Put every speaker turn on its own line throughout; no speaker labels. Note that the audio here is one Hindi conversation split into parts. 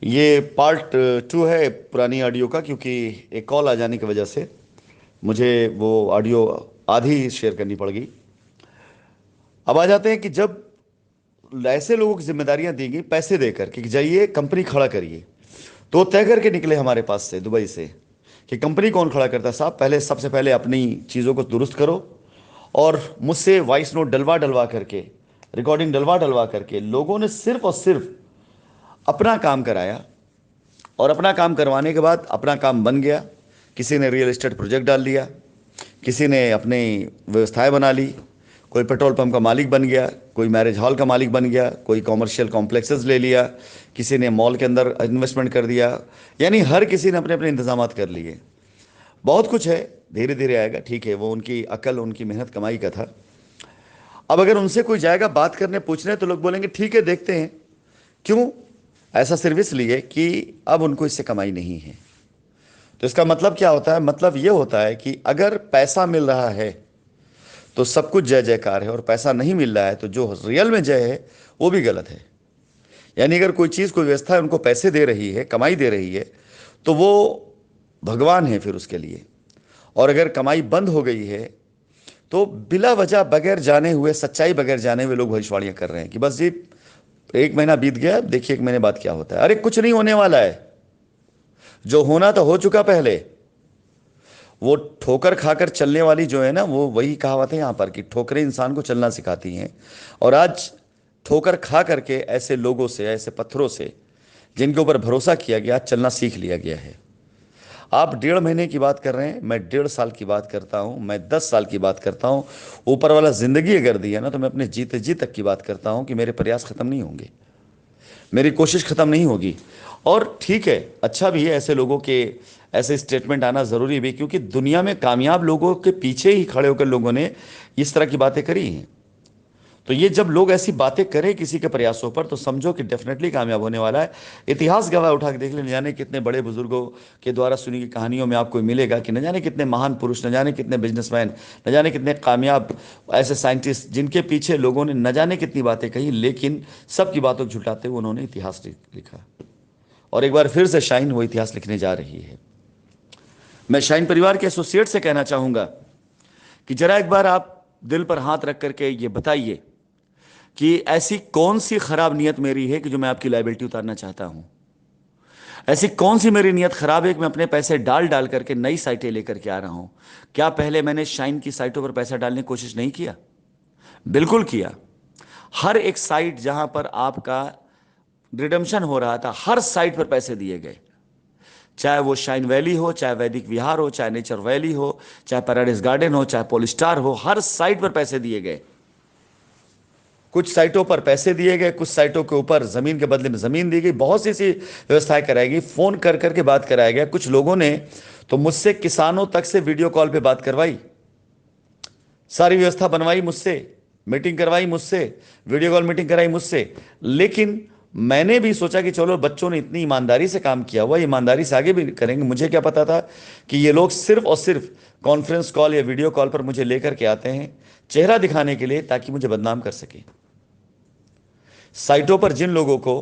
ये पार्ट टू है पुरानी ऑडियो का, क्योंकि एक कॉल आ जाने की वजह से मुझे वो ऑडियो आधी शेयर करनी पड़ गई। अब आ जाते हैं कि जब ऐसे लोगों की जिम्मेदारियां दी गई पैसे देकर कि जाइए कंपनी खड़ा करिए, तो वो तय करके निकले हमारे पास से, दुबई से, कि कंपनी कौन खड़ा करता है साहब, पहले सबसे पहले अपनी चीज़ों को दुरुस्त करो। और मुझसे वॉइस नोट डलवा डलवा करके, रिकॉर्डिंग डलवा डलवा करके लोगों ने सिर्फ और सिर्फ अपना काम कराया। और अपना काम करवाने के बाद अपना काम बन गया। किसी ने रियल एस्टेट प्रोजेक्ट डाल दिया, किसी ने अपनी व्यवस्थाएं बना ली, कोई पेट्रोल पंप का मालिक बन गया, कोई मैरिज हॉल का मालिक बन गया, कोई कॉमर्शियल कॉम्प्लेक्सेस ले लिया, किसी ने मॉल के अंदर इन्वेस्टमेंट कर दिया। यानी हर किसी ने अपने अपने इंतजाम कर लिए। बहुत कुछ है, धीरे धीरे आएगा, ठीक है, वो उनकी अकल उनकी मेहनत कमाई का था। अब अगर उनसे कोई जाएगा बात करने पूछने, तो लोग बोलेंगे ठीक है देखते हैं। क्यों? ऐसा सर्विस लिए कि अब उनको इससे कमाई नहीं है। तो इसका मतलब क्या होता है? मतलब ये होता है कि अगर पैसा मिल रहा है तो सब कुछ जय जयकार है, और पैसा नहीं मिल रहा है तो जो रियल में जय है वो भी गलत है। यानी अगर कोई चीज़, कोई व्यवस्था उनको पैसे दे रही है, कमाई दे रही है, तो वो भगवान है फिर उसके लिए। और अगर कमाई बंद हो गई है तो बिला वजह, बगैर जाने हुए, सच्चाई बगैर जाने हुए लोग भविष्यवाणियां कर रहे हैं कि बस जी एक महीना बीत गया, देखिए एक महीने बाद क्या होता है। अरे कुछ नहीं होने वाला है, जो होना तो हो चुका पहले। वो ठोकर खाकर चलने वाली जो है ना, वो वही कहावत है यहाँ पर कि ठोकरें इंसान को चलना सिखाती हैं। और आज ठोकर खा करके ऐसे लोगों से, ऐसे पत्थरों से जिनके ऊपर भरोसा किया गया, आज चलना सीख लिया गया है। आप 1.5 महीने की बात कर रहे हैं, मैं 1.5 साल की बात करता हूं, मैं 10 साल की बात करता हूं। ऊपर वाला जिंदगी अगर दी है ना, तो मैं अपने जीते जी तक की बात करता हूं कि मेरे प्रयास खत्म नहीं होंगे, मेरी कोशिश खत्म नहीं होगी। और ठीक है, अच्छा भी है ऐसे लोगों के ऐसे स्टेटमेंट आना ज़रूरी भी, क्योंकि दुनिया में कामयाब लोगों के पीछे ही खड़े होकर लोगों ने इस तरह की बातें करी हैं। तो ये जब लोग ऐसी बातें करें किसी के प्रयासों पर, तो समझो कि डेफिनेटली कामयाब होने वाला है। इतिहास गवाह उठा के देख ले, न जाने कितने बड़े बुजुर्गों के द्वारा सुनी गई कहानियों में आपको मिलेगा कि न जाने कितने महान पुरुष, न जाने कितने बिजनेसमैन, न जाने कितने कामयाब ऐसे साइंटिस्ट, जिनके पीछे लोगों ने न जाने कितनी बातें कही, लेकिन सबकी बातों को झुटाते हुए उन्होंने इतिहास लिखा। और एक बार फिर से शाइन वो इतिहास लिखने जा रही है। मैं शाइन परिवार के एसोसिएट से कहना चाहूंगा कि जरा एक बार आप दिल पर हाथ रख करके ये बताइए कि ऐसी कौन सी खराब नियत मेरी है कि जो मैं आपकी लाइबिलिटी उतारना चाहता हूं। ऐसी कौन सी मेरी नियत खराब है कि मैं अपने पैसे डाल डाल करके नई साइटें लेकर के आ रहा हूं। क्या पहले मैंने शाइन की साइटों पर पैसा डालने की कोशिश नहीं किया? बिल्कुल किया। हर एक साइट जहां पर आपका रिडम्शन हो रहा था, हर साइट पर पैसे दिए गए। चाहे वो शाइन वैली हो, चाहे वैदिक विहार हो, चाहे नेचर वैली हो, चाहे पैराडाइज गार्डन हो, चाहे पोलिस्टार हो, हर साइट पर पैसे दिए गए। कुछ साइटों पर पैसे दिए गए, कुछ साइटों के ऊपर जमीन के बदले में जमीन दी गई, बहुत सी ऐसी व्यवस्थाएं कराई गई, फोन कर करके बात कराया गया। कुछ लोगों ने तो मुझसे किसानों तक से वीडियो कॉल पे बात करवाई, सारी व्यवस्था बनवाई मुझसे, मीटिंग करवाई मुझसे, वीडियो कॉल मीटिंग कराई मुझसे। लेकिन मैंने भी सोचा कि चलो बच्चों ने इतनी ईमानदारी से काम किया हुआ, ईमानदारी से आगे भी करेंगे। मुझे क्या पता था कि ये लोग सिर्फ और सिर्फ कॉन्फ्रेंस कॉल या वीडियो कॉल पर मुझे लेकर के आते हैं चेहरा दिखाने के लिए, ताकि मुझे बदनाम कर सके। साइटों पर जिन लोगों को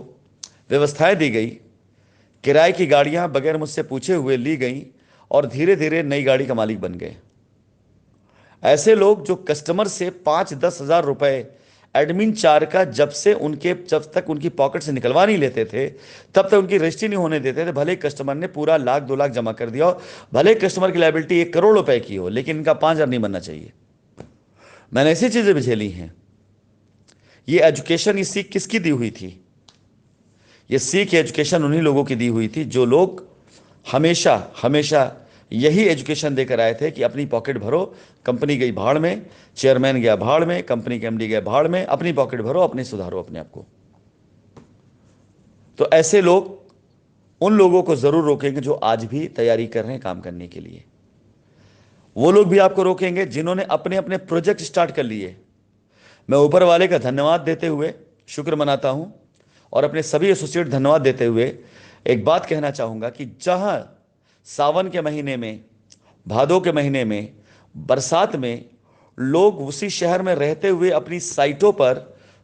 व्यवस्थाएं दी गई, किराए की गाड़ियां बगैर मुझसे पूछे हुए ली गई, और धीरे धीरे नई गाड़ी का मालिक बन गए। ऐसे लोग जो कस्टमर से 5-10 हज़ार रुपए एडमिन चार्ज का जब तक उनकी पॉकेट से निकलवा नहीं लेते थे, तब तक उनकी रजिस्ट्री नहीं होने देते थे, भले ही कस्टमर ने पूरा 1 लाख 2 लाख जमा कर दिया हो, भले ही कस्टमर की लाइबिलिटी 1 करोड़ रुपए की हो, लेकिन इनका 5 हज़ार नहीं बनना चाहिए। मैंने ऐसी चीजें भी झेली हैं। ये एजुकेशन, ये सीख किसकी दी हुई थी? ये सीख एजुकेशन उन्हीं लोगों की दी हुई थी जो लोग हमेशा हमेशा यही एजुकेशन देकर आए थे कि अपनी पॉकेट भरो, कंपनी गई भाड़ में, चेयरमैन गया भाड़ में, कंपनी के एमडी गए भाड़ में, अपनी पॉकेट भरो, अपने सुधारो अपने आप को। तो ऐसे लोग उन लोगों को जरूर रोकेंगे जो आज भी तैयारी कर रहे हैं काम करने के लिए। वो लोग भी आपको रोकेंगे जिन्होंने अपने अपने प्रोजेक्ट स्टार्ट कर लिए। मैं ऊपर वाले का धन्यवाद देते हुए शुक्र मनाता हूं, और अपने सभी एसोसिएट धन्यवाद देते हुए एक बात कहना चाहूंगा कि जहां सावन के महीने में, भादों के महीने में, बरसात में लोग उसी शहर में रहते हुए अपनी साइटों पर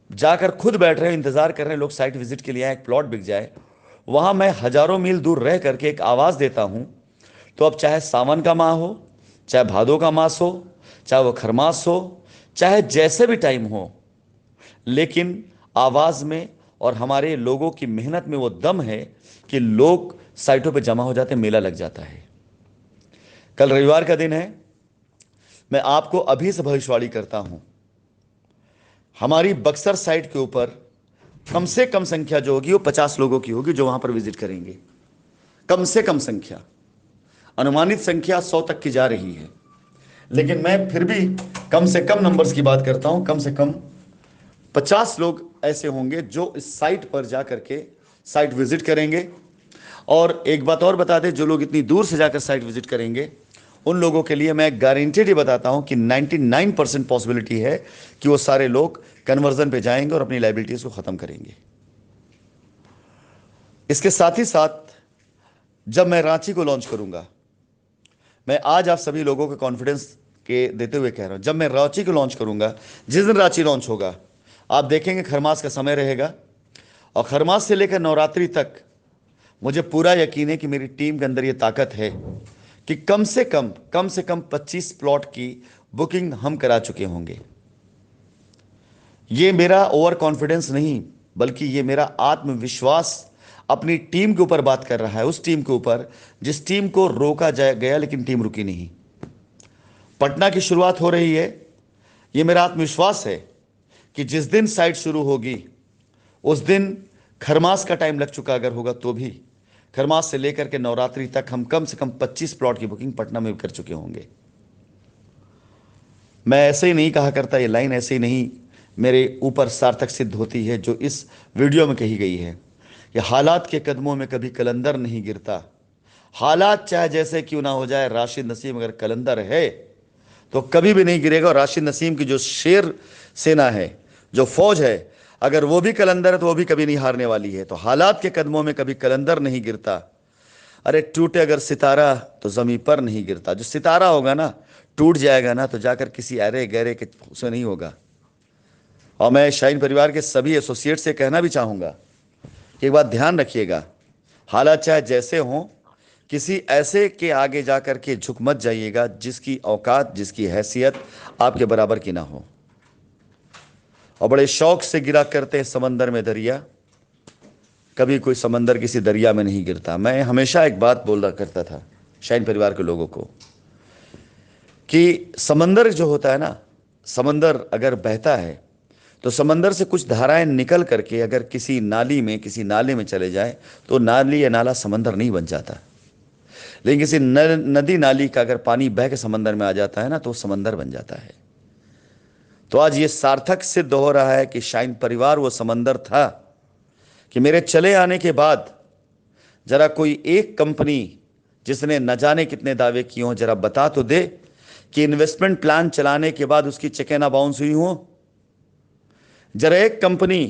जाकर खुद बैठ रहे हैं, इंतजार कर रहे हैं लोग साइट विजिट के लिए आए, एक प्लॉट बिक जाए, वहां मैं हजारों मील दूर रह करके एक आवाज देता हूं, तो अब चाहे सावन का माह हो, चाहे भादो का मास हो, चाहे वो खरमास हो, चाहे जैसे भी टाइम हो, लेकिन आवाज में और हमारे लोगों की मेहनत में वो दम है कि लोग साइटों पे जमा हो जाते हैं, मेला लग जाता है। कल रविवार का दिन है। मैं आपको अभी से भविष्यवाणी करता हूं, हमारी बक्सर साइट के ऊपर कम से कम संख्या जो होगी वो 50 लोगों की होगी जो वहां पर विजिट करेंगे। कम से कम संख्या, अनुमानित संख्या 100 तक की जा रही है, लेकिन मैं फिर भी कम से कम नंबर्स की बात करता हूं। कम से कम 50 लोग ऐसे होंगे जो इस साइट पर जाकर के साइट विजिट करेंगे। और एक बात और बता दें, जो लोग इतनी दूर से जाकर साइट विजिट करेंगे उन लोगों के लिए मैं गारंटेड ही बताता हूं कि 99% पॉसिबिलिटी है कि वो सारे लोग कन्वर्जन पे जाएंगे और अपनी लाइबिलिटीज को खत्म करेंगे। इसके साथ ही साथ जब मैं रांची को लॉन्च करूंगा, मैं आज आप सभी लोगों को कॉन्फिडेंस के देते हुए कह रहा हूं, जब मैं रांची को लॉन्च करूंगा, जिस दिन रांची लॉन्च होगा, आप देखेंगे खरमास का समय रहेगा और खरमास से लेकर नवरात्रि तक मुझे पूरा यकीन है कि मेरी टीम के अंदर यह ताकत है कि कम से कम 25 प्लॉट की बुकिंग हम करा चुके होंगे। ये मेरा ओवर कॉन्फिडेंस नहीं, बल्कि ये मेरा आत्मविश्वास अपनी टीम के ऊपर बात कर रहा है, उस टीम के ऊपर जिस टीम को रोका गया लेकिन टीम रुकी नहीं। पटना की शुरुआत हो रही है। ये मेरा आत्मविश्वास है कि जिस दिन साइट शुरू होगी उस दिन खरमास का टाइम लग चुका अगर होगा तो भी, खरमास से लेकर के नवरात्रि तक हम कम से कम 25 प्लॉट की बुकिंग पटना में कर चुके होंगे। मैं ऐसे ही नहीं कहा करता, ये लाइन ऐसे ही नहीं मेरे ऊपर सार्थक सिद्ध होती है जो इस वीडियो में कही गई है कि हालात के कदमों में कभी कलंदर नहीं गिरता। हालात चाहे जैसे क्यों ना हो जाए, राशिद नसीम अगर कलंदर है तो कभी भी नहीं गिरेगा। और राशिद नसीम की जो शेर सेना है, जो फौज है, अगर वो भी कलंदर है तो वो भी कभी नहीं हारने वाली है। तो हालात के कदमों में कभी कलंदर नहीं गिरता। अरे टूटे अगर सितारा तो जमीन पर नहीं गिरता। जो सितारा होगा ना, टूट जाएगा ना, तो जाकर किसी अरे गहरे के उसमें नहीं होगा। और मैं शाइन परिवार के सभी एसोसिएट से कहना भी चाहूंगा कि एक बात ध्यान रखिएगा, हालात चाहे जैसे हों, किसी ऐसे के आगे जाकर के झुक मत जाइएगा जिसकी औकात, जिसकी हैसियत आपके बराबर की ना हो। और बड़े शौक से गिरा करते हैं समंदर में दरिया, कभी कोई समंदर किसी दरिया में नहीं गिरता। मैं हमेशा एक बात बोल रहा करता था शाइन परिवार के लोगों को कि समंदर जो होता है ना, समंदर अगर बहता है तो समंदर से कुछ धाराएं निकल करके अगर किसी नाली में, किसी नाले में चले जाए तो नाली या नाला समंदर नहीं बन जाता। लेकिन किसी नदी नाली का अगर पानी बह के समंदर में आ जाता है ना, तो समंदर बन जाता है। तो आज ये सार्थक सिद्ध हो रहा है कि शाइन परिवार वो समंदर था कि मेरे चले आने के बाद जरा कोई एक कंपनी जिसने न जाने कितने दावे किए हों, जरा बता तो दे कि इन्वेस्टमेंट प्लान चलाने के बाद उसकी चेकें ना बाउंस हुई हों। जरा एक कंपनी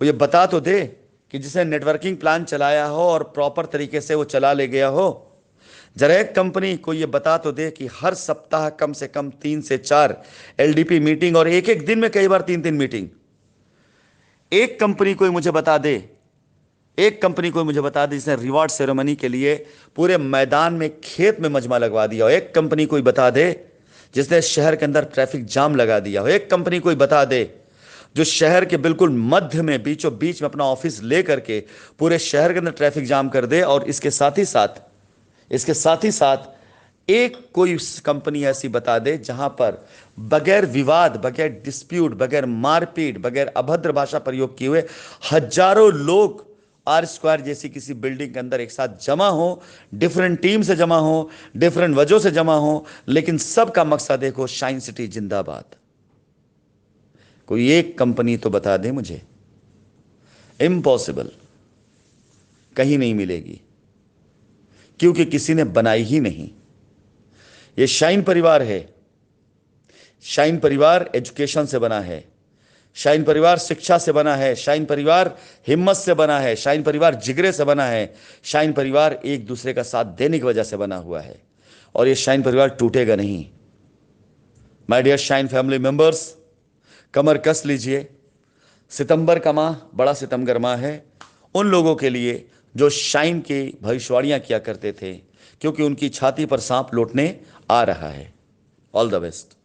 वो ये बता तो दे कि जिसने नेटवर्किंग प्लान चलाया हो और प्रॉपर तरीके से वो चला ले गया हो। जरा एक कंपनी को ये बता तो दे कि हर सप्ताह कम से कम 3 से 4 एलडीपी मीटिंग और एक एक दिन में कई बार 3-3 मीटिंग। एक कंपनी कोई मुझे बता दे, एक कंपनी कोई मुझे बता दे जिसने रिवॉर्ड सेरेमनी के लिए पूरे मैदान में, खेत में मजमा लगवा दिया हो। एक कंपनी कोई बता दे जिसने शहर के अंदर ट्रैफिक जाम लगा दिया हो। एक कंपनी कोई बता दे जो शहर के बिल्कुल मध्य में, बीचों बीच में अपना ऑफिस ले करके पूरे शहर के अंदर ट्रैफिक जाम कर दे। और इसके साथ ही साथ एक कोई कंपनी ऐसी बता दे जहां पर बगैर विवाद, बगैर डिस्प्यूट, बगैर मारपीट, बगैर अभद्र भाषा प्रयोग किए हुए हजारों लोग आर स्क्वायर जैसी किसी बिल्डिंग के अंदर एक साथ जमा हो, डिफरेंट टीम से जमा हो, डिफरेंट वजहों से जमा हो, लेकिन सबका मकसद देखो, शाइन सिटी जिंदाबाद। कोई एक कंपनी तो बता दे मुझे। इम्पॉसिबल, कहीं नहीं मिलेगी, क्योंकि किसी ने बनाई ही नहीं। ये शाइन परिवार है। शाइन परिवार एजुकेशन से बना है, शाइन परिवार शिक्षा से बना है, शाइन परिवार हिम्मत से बना है, शाइन परिवार जिगरे से बना है, शाइन परिवार एक दूसरे का साथ देने की वजह से बना हुआ है। और ये शाइन परिवार टूटेगा नहीं। My dear Shine family members, कमर कस लीजिए। सितंबर का माह बड़ा सितमगर माह है उन लोगों के लिए जो शाइन की भविष्यवाणियां किया करते थे, क्योंकि उनकी छाती पर सांप लौटने आ रहा है। All the best.